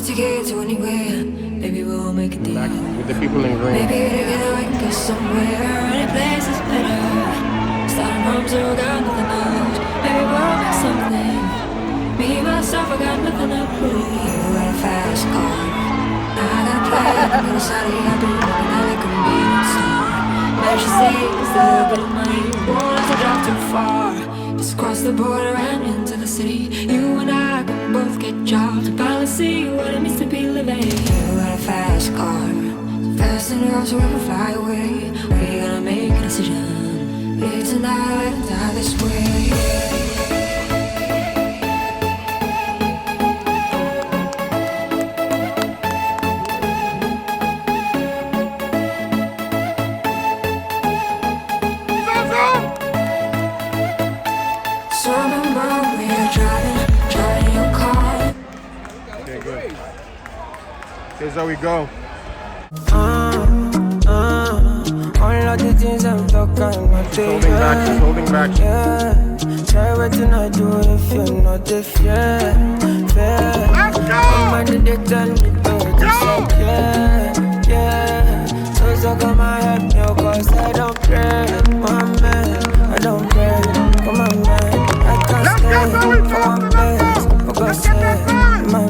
take it to anywhere. Maybe we'll make a deal. Back with the people in green. Maybe together we can go somewhere. Any place is better. Starting from zero, got nothing else. Maybe we'll make something. Me, myself, I got nothing to prove. You got a fast car. I got a plan. I'm gonna side of you. I've been looking at like a convenience store. Measure stays, a little bit of money. Won't have to drive too far. Just cross the border and into the city. You and I can both get jobs. Finally see what it means to be living. You got a fast car. Fast enough so we can fly away. We're gonna make a decision. Live tonight and die this way. So remember we were driving your car. Okay, good. Here's how we go. All of the things I'm talking about. She's holding back. Yeah, try what you not do if you're not the fear. Let's go! Somebody they tell me to just like, yeah. So come and help me, cause I don't pray. My man, I don't pray. Come on, man, I can't stay. Come on, man, because my